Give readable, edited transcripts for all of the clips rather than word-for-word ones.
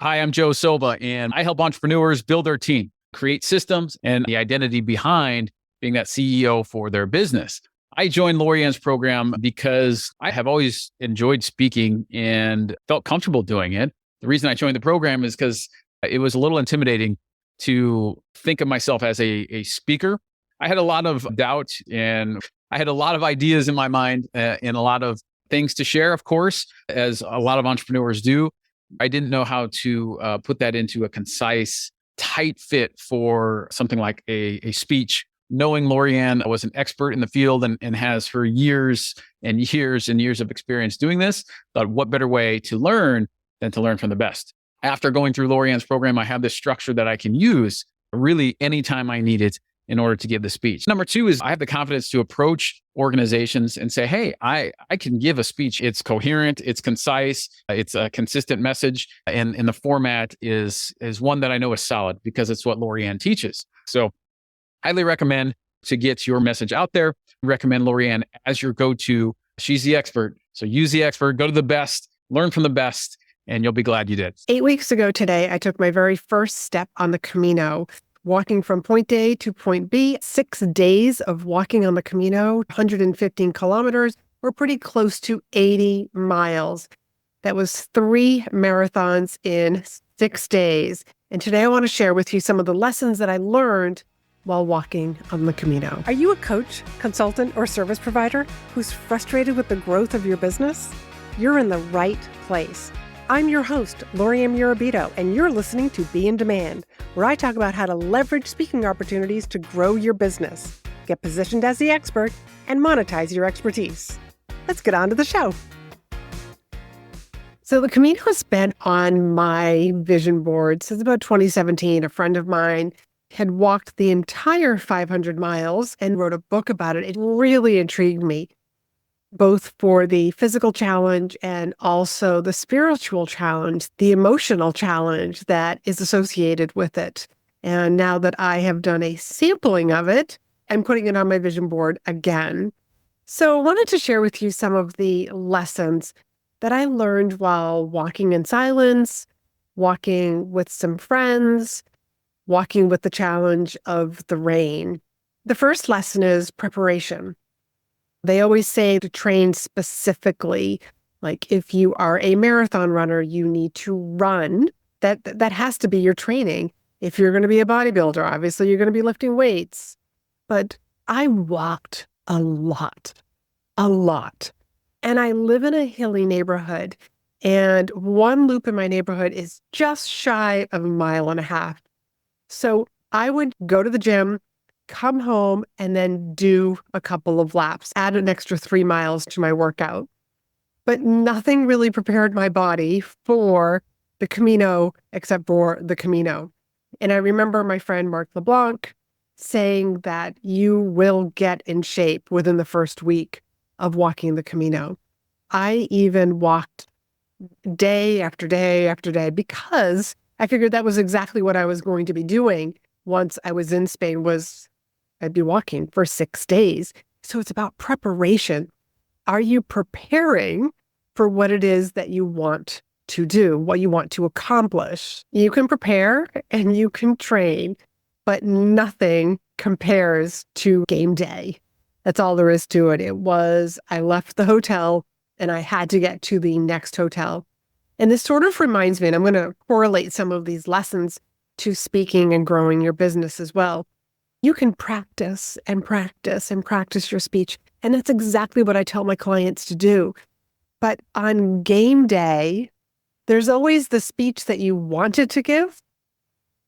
Hi, I'm Joe Silva, and I help entrepreneurs build their team, create systems, and the identity behind being that CEO for their business. I joined Laurie-Ann's program because I have always enjoyed speaking and felt comfortable doing it. The reason I joined the program is because it was a little intimidating to think of myself as a speaker. I had a lot of doubt and I had a lot of ideas in my mind and a lot of things to share, of course, as a lot of entrepreneurs do. I didn't know how to put that into a concise, tight fit for something like a speech. Knowing Laurie-Ann was an expert in the field and has for years and years and years of experience doing this, thought what better way to learn than to learn from the best. After going through Laurie-Ann's program, I have this structure that I can use really anytime I need it in order to give the speech. Number two is I have the confidence to approach organizations and say, hey, I can give a speech. It's coherent, it's concise, it's a consistent message, and the format is one that I know is solid because it's what Laurie-Ann teaches. So highly recommend to get your message out there. Recommend Laurie-Ann as your go-to. She's the expert. So use the expert, go to the best, learn from the best, and you'll be glad you did. 8 weeks ago today, I took my very first step on the Camino, walking from point A to point B, 6 days of walking on the Camino, 115 kilometers. We're pretty close to 80 miles. That was 3 marathons in 6 days. And today I want to share with you some of the lessons that I learned while walking on the Camino. Are you a coach, consultant, or service provider who's frustrated with the growth of your business? You're in the right place. I'm your host, Laurie-Ann Mirabito, and you're listening to Be in Demand, where I talk about how to leverage speaking opportunities to grow your business, get positioned as the expert, and monetize your expertise. Let's get on to the show. So the Camino has been on my vision board since about 2017. A friend of mine had walked the entire 500 miles and wrote a book about it. It really intrigued me, both for the physical challenge and also the spiritual challenge, the emotional challenge that is associated with it. And now that I have done a sampling of it, I'm putting it on my vision board again. So I wanted to share with you some of the lessons that I learned while walking in silence, walking with some friends, walking with the challenge of the rain. The first lesson is preparation. They always say to train specifically, like if you are a marathon runner, you need to run. That has to be your training. If you're going to be a bodybuilder, obviously you're going to be lifting weights. But I walked a lot. And I live in a hilly neighborhood, and one loop in my neighborhood is just shy of 1.5 miles. So I would go to the gym, come home, and then do a couple of laps, add an extra 3 miles to my workout. But nothing really prepared my body for the Camino except for the Camino. And I remember my friend Mark LeBlanc saying that you will get in shape within the first week of walking the Camino. I even walked day after day after day because I figured that was exactly what I was going to be doing once I was in Spain. I'd be walking for 6 days. So it's about preparation. Are you preparing for what it is that you want to do, what you want to accomplish? You can prepare and you can train, but nothing compares to game day. That's all there is to it. I left the hotel and I had to get to the next hotel. And this sort of reminds me, and I'm going to correlate some of these lessons to speaking and growing your business as well. You can practice and practice and practice your speech. And that's exactly what I tell my clients to do. But on game day, there's always the speech that you wanted to give,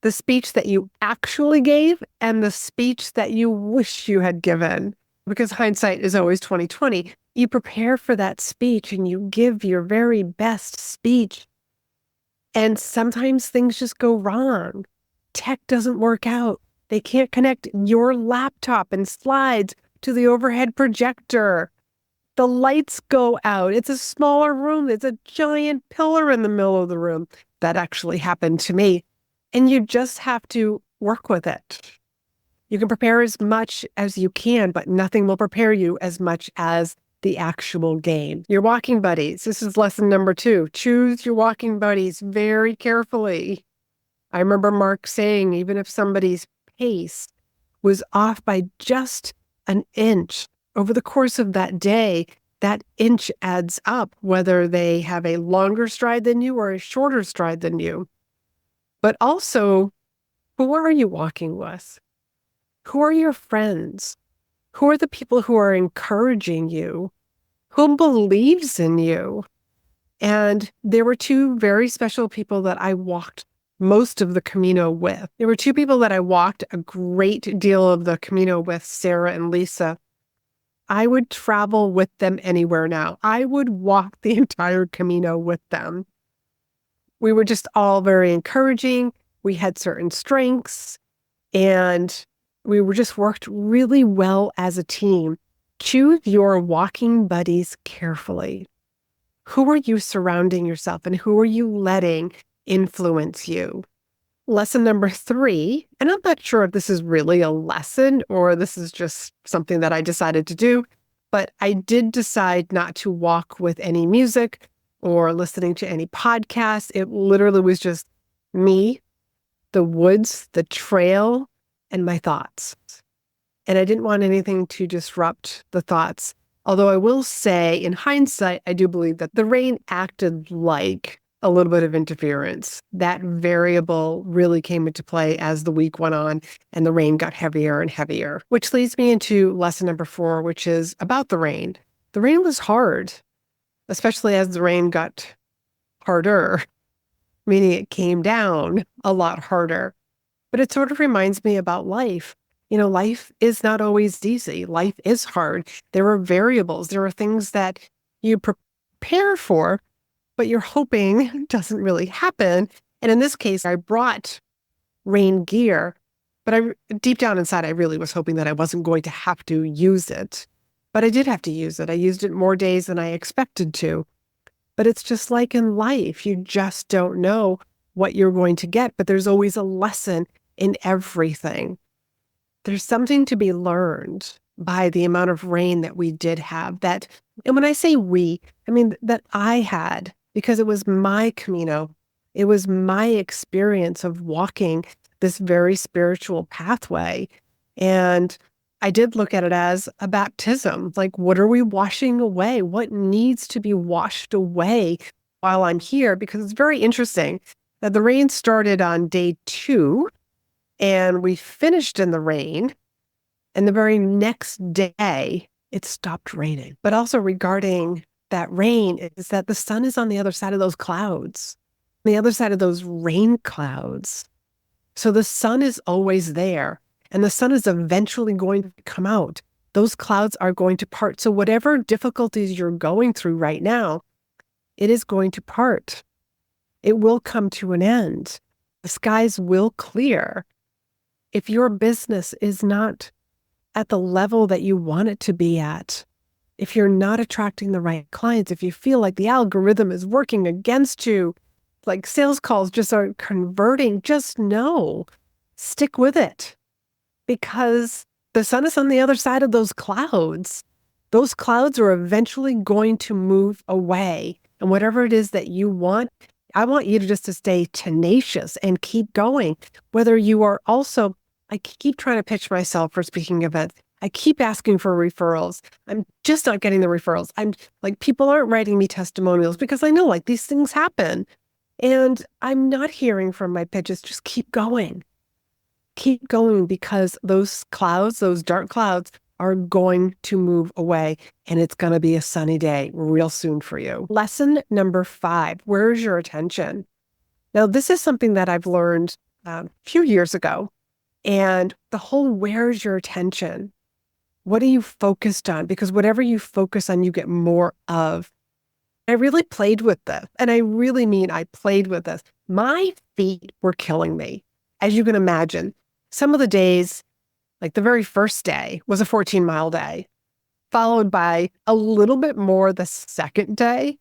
the speech that you actually gave, and the speech that you wish you had given. Because hindsight is always 20/20. You prepare for that speech and you give your very best speech. And sometimes things just go wrong. Tech doesn't work out. They can't connect your laptop and slides to the overhead projector. The lights go out. It's a smaller room. There's a giant pillar in the middle of the room. That actually happened to me. And you just have to work with it. You can prepare as much as you can, but nothing will prepare you as much as the actual game. Your walking buddies. This is lesson number 2. Choose your walking buddies very carefully. I remember Mark saying, even if somebody's pace was off by just an inch over the course of that day, that inch adds up, whether they have a longer stride than you or a shorter stride than you. But also, who are you walking with? Who are your friends? Who are the people who are encouraging you? Who believes in you? And there were 2 very special people that I walked most of the Camino with. There were 2 people that I walked a great deal of the Camino with, Sarah and Lisa. I would travel with them anywhere now. I would walk the entire Camino with them. We were just all very encouraging. We had certain strengths, and we were just worked really well as a team. Choose your walking buddies carefully. Who are you surrounding yourself and who are you letting influence you? Lesson number 3, and I'm not sure if this is really a lesson or this is just something that I decided to do, but I did decide not to walk with any music or listening to any podcasts. It literally was just me, the woods, the trail, and my thoughts. And I didn't want anything to disrupt the thoughts. Although I will say, in hindsight, I do believe that the rain acted like a little bit of interference. That variable really came into play as the week went on and the rain got heavier and heavier, which leads me into lesson number 4, which is about the rain. The rain was hard, especially as the rain got harder, meaning it came down a lot harder. But it sort of reminds me about life. Life is not always easy. Life is hard. There are variables. There are things that you prepare for, but you're hoping doesn't really happen. And in this case, I brought rain gear, but deep down inside, I really was hoping that I wasn't going to have to use it. But I did have to use it. I used it more days than I expected to. But it's just like in life. You just don't know what you're going to get, but there's always a lesson in everything. There's something to be learned by the amount of rain that we did have. And when I say we, I mean that I had, because it was my Camino. It was my experience of walking this very spiritual pathway. And I did look at it as a baptism. Like, what are we washing away? What needs to be washed away while I'm here? Because it's very interesting that the rain started on day 2. And we finished in the rain, and the very next day, it stopped raining. But also regarding that rain is that the sun is on the other side of those clouds, the other side of those rain clouds. So the sun is always there, and the sun is eventually going to come out. Those clouds are going to part. So whatever difficulties you're going through right now, it is going to part. It will come to an end. The skies will clear. If your business is not at the level that you want it to be at, if you're not attracting the right clients, if you feel like the algorithm is working against you, like sales calls just aren't converting, just know, stick with it, because the sun is on the other side of those clouds. Those clouds are eventually going to move away. And whatever it is that you want, I want you to just to stay tenacious and keep going. Whether you are also, I keep trying to pitch myself for speaking events. I keep asking for referrals. I'm just not getting the referrals. I'm like, people aren't writing me testimonials because I know like these things happen. And I'm not hearing from my pitches. Just keep going. Keep going, because those clouds, those dark clouds, are going to move away, and it's going to be a sunny day real soon for you. Lesson number 5, where's your attention? Now, this is something that I've learned a few years ago, and the whole where's your attention? What are you focused on? Because whatever you focus on, you get more of. I really played with this, and I really mean I played with this. My feet were killing me, as you can imagine. Some of the days, like the very first day was a 14-mile day, followed by a little bit more the second day.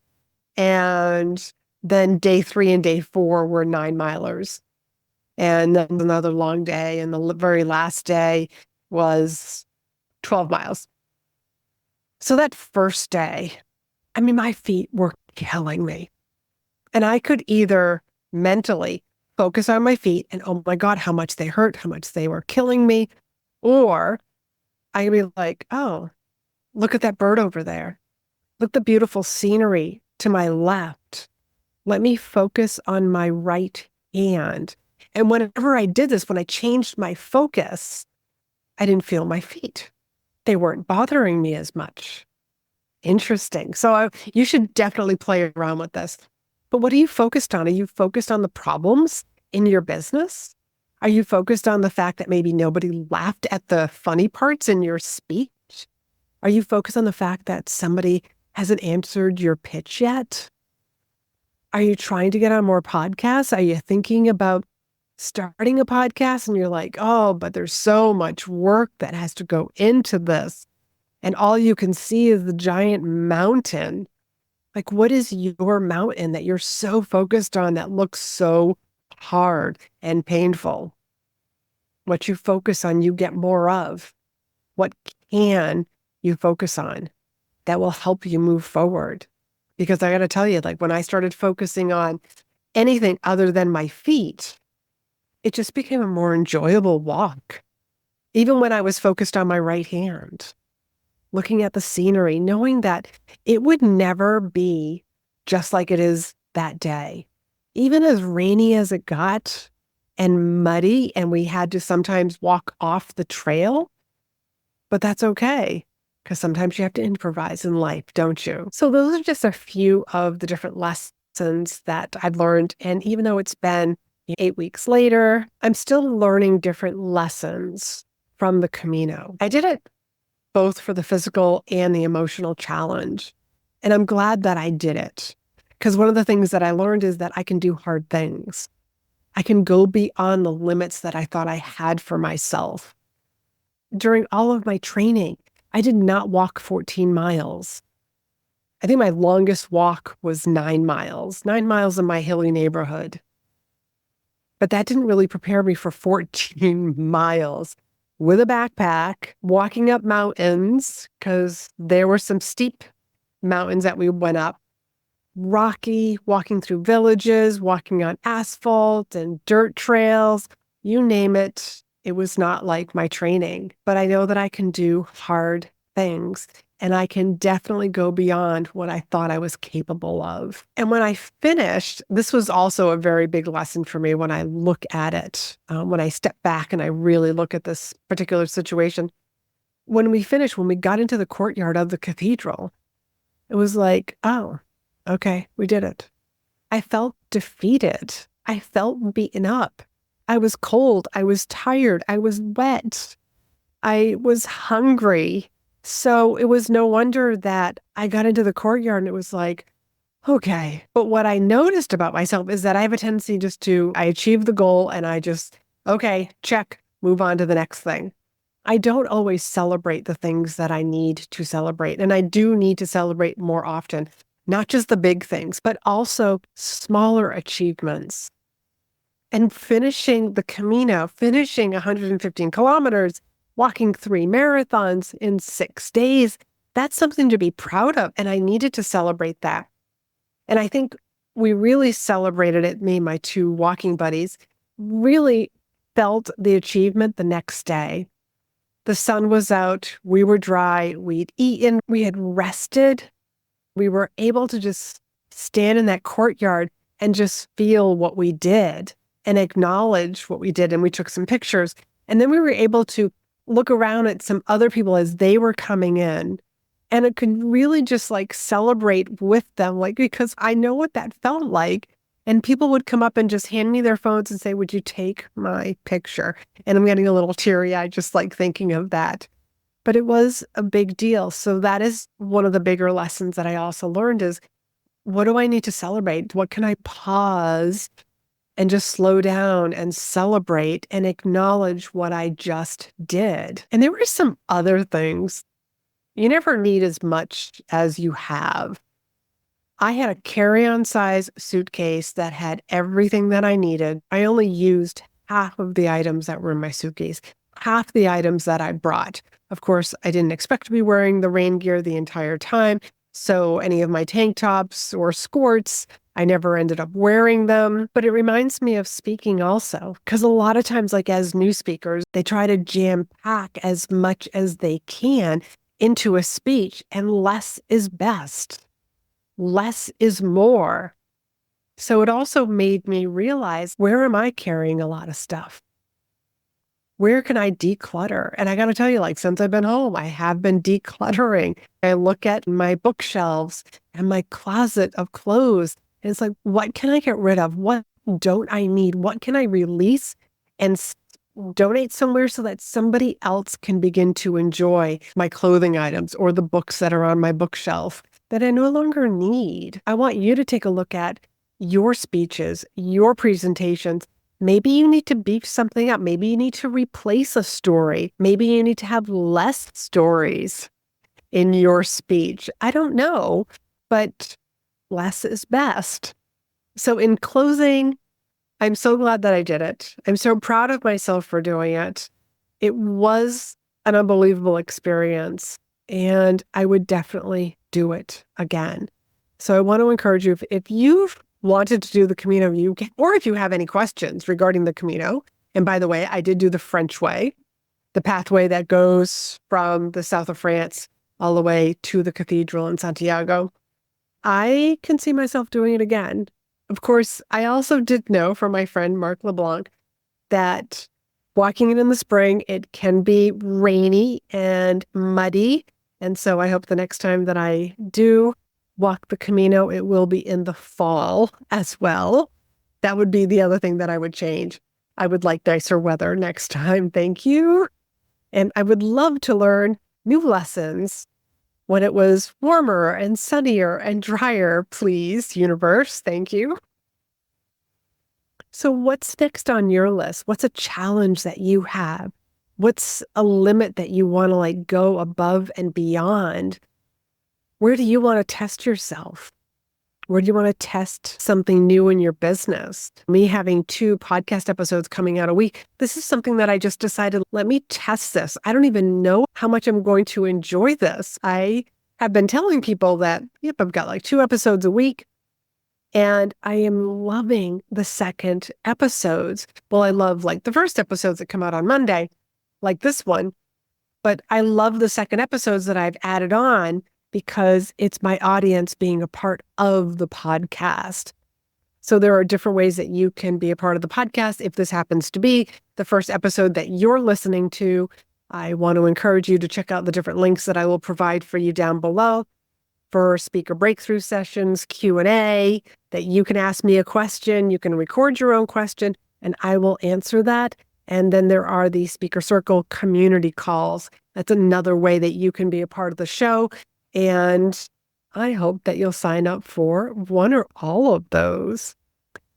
And then day 3 and day 4 were 9-milers. And then another long day. And the very last day was 12 miles. So that first day, I mean, my feet were killing me. And I could either mentally focus on my feet and, oh my God, how much they hurt, how much they were killing me. Or I could be like, oh, look at that bird over there. Look at the beautiful scenery to my left. Let me focus on my right hand. And whenever I did this, when I changed my focus, I didn't feel my feet. They weren't bothering me as much. Interesting. So you should definitely play around with this. But what are you focused on? Are you focused on the problems in your business? Are you focused on the fact that maybe nobody laughed at the funny parts in your speech? Are you focused on the fact that somebody hasn't answered your pitch yet? Are you trying to get on more podcasts? Are you thinking about starting a podcast and you're like, oh, but there's so much work that has to go into this. And all you can see is the giant mountain. Like, what is your mountain that you're so focused on that looks so hard and painful? What you focus on, you get more of. What can you focus on that will help you move forward? Because I got to tell you, like when I started focusing on anything other than my feet, it just became a more enjoyable walk. Even when I was focused on my right hand, looking at the scenery, knowing that it would never be just like it is that day. Even as rainy as it got and muddy, and we had to sometimes walk off the trail, but that's okay. Because sometimes you have to improvise in life, don't you? So those are just a few of the different lessons that I've learned. And even though it's been 8 weeks later, I'm still learning different lessons from the Camino. I did it both for the physical and the emotional challenge. And I'm glad that I did it. Because one of the things that I learned is that I can do hard things. I can go beyond the limits that I thought I had for myself. During all of my training, I did not walk 14 miles. I think my longest walk was 9 miles, 9 miles in my hilly neighborhood. But that didn't really prepare me for 14 miles with a backpack, walking up mountains, because there were some steep mountains that we went up, rocky, walking through villages, walking on asphalt and dirt trails, you name it. It was not like my training, but I know that I can do hard things and I can definitely go beyond what I thought I was capable of. And when I finished, this was also a very big lesson for me when I look at it, when I step back and I really look at this particular situation. When we finished, when we got into the courtyard of the cathedral, it was like, oh, okay, we did it. I felt defeated. I felt beaten up. I was cold. I was tired. I was wet. I was hungry. So it was no wonder that I got into the courtyard and it was like, okay. But what I noticed about myself is that I have a tendency I achieve the goal and I just, okay, check, move on to the next thing. I don't always celebrate the things that I need to celebrate. And I do need to celebrate more often, not just the big things, but also smaller achievements. And finishing the Camino, finishing 115 kilometers, walking 3 marathons in 6 days, that's something to be proud of. And I needed to celebrate that. And I think we really celebrated it, me and my 2 walking buddies, really felt the achievement the next day. The sun was out, we were dry, we'd eaten, we had rested. We were able to just stand in that courtyard and just feel what we did and acknowledge what we did. And we took some pictures. And then we were able to look around at some other people as they were coming in. And it could really just like celebrate with them, like, because I know what that felt like. And people would come up and just hand me their phones and say, would you take my picture? And I'm getting a little teary-eyed just like thinking of that. But it was a big deal. So that is one of the bigger lessons that I also learned is, what do I need to celebrate? What can I pause and just slow down and celebrate and acknowledge what I just did? And there were some other things. You never need as much as you have. I had a carry-on size suitcase that had everything that I needed. I only used half of the items that were in my suitcase. half the items that I brought. Of course, I didn't expect to be wearing the rain gear the entire time. So any of my tank tops or skirts, I never ended up wearing them. But it reminds me of speaking also, because a lot of times, like as new speakers, they try to jam pack as much as they can into a speech, and less is best. Less is more. So it also made me realize, where am I carrying a lot of stuff? Where can I declutter? And I got to tell you, like, since I've been home, I have been decluttering. I look at my bookshelves and my closet of clothes, and it's like, what can I get rid of? What don't I need? What can I release and donate somewhere so that somebody else can begin to enjoy my clothing items or the books that are on my bookshelf that I no longer need? I want you to take a look at your speeches, your presentations. Maybe you need to beef something up. Maybe you need to replace a story. Maybe you need to have less stories in your speech. I don't know, but less is best. So in closing, I'm so glad that I did it. I'm so proud of myself for doing it. It was an unbelievable experience, and I would definitely do it again. So I want to encourage you, if you've wanted to do the Camino, or if you have any questions regarding the Camino, and by the way, I did do the French way, the pathway that goes from the south of France all the way to the cathedral in Santiago. I can see myself doing it again. Of course, I also did know from my friend Mark LeBlanc that walking it in the spring, it can be rainy and muddy. And so I hope the next time that I do walk the Camino, it will be in the fall as well. That would be the other thing that I would change. I would like nicer weather next time. Thank you. And I would love to learn new lessons when it was warmer and sunnier and drier, please, universe. Thank you. So what's next on your list? What's a challenge that you have? What's a limit that you want to go above and beyond? Where do you want to test yourself? Where do you want to test something new in your business? Me having 2 podcast episodes coming out a week, this is something that I just decided, let me test this. I don't even know how much I'm going to enjoy this. I have been telling people that, yep, I've got 2 episodes a week, and I am loving the second episodes. Well, I love the first episodes that come out on Monday, like this one, but I love the second episodes that I've added on, because it's my audience being a part of the podcast. So there are different ways that you can be a part of the podcast. If this happens to be the first episode that you're listening to, I want to encourage you to check out the different links that I will provide for you down below for speaker breakthrough sessions, Q&A, that you can ask me a question, you can record your own question, and I will answer that. And then there are the Speaker Circle community calls. That's another way that you can be a part of the show. And I hope that you'll sign up for one or all of those.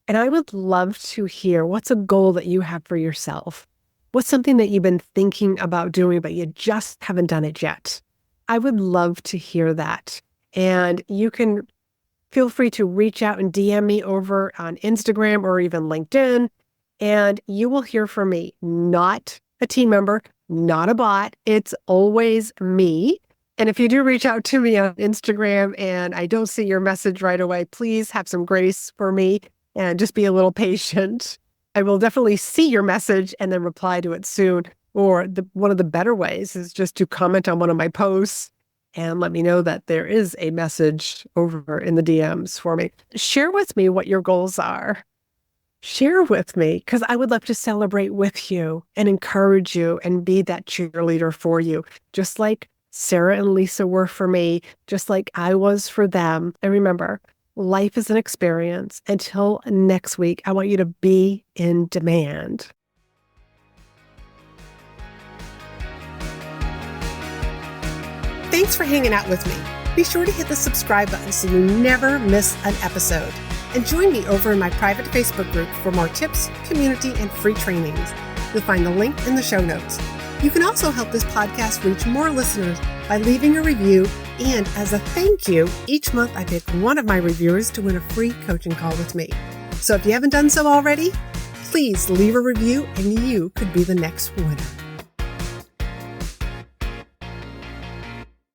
And I would love to hear, what's a goal that you have for yourself? What's something that you've been thinking about doing, but you just haven't done it yet? I would love to hear that. And you can feel free to reach out and DM me over on Instagram or even LinkedIn, and you will hear from me, not a team member, not a bot. It's always me. And if you do reach out to me on Instagram and I don't see your message right away, please have some grace for me and just be a little patient. I will definitely see your message and then reply to it soon. Or one of the better ways is just to comment on one of my posts and let me know that there is a message over in the DMs for me. Share with me what your goals are. Share with me, because I would love to celebrate with you and encourage you and be that cheerleader for you, just like Sarah and Lisa were for me, just like I was for them. And remember, life is an experience. Until next week, I want you to be in demand. Thanks for hanging out with me. Be sure to hit the subscribe button so you never miss an episode. And join me over in my private Facebook group for more tips, community, and free trainings. You'll find the link in the show notes. You can also help this podcast reach more listeners by leaving a review. And as a thank you, each month I pick one of my reviewers to win a free coaching call with me. So if you haven't done so already, please leave a review and you could be the next winner.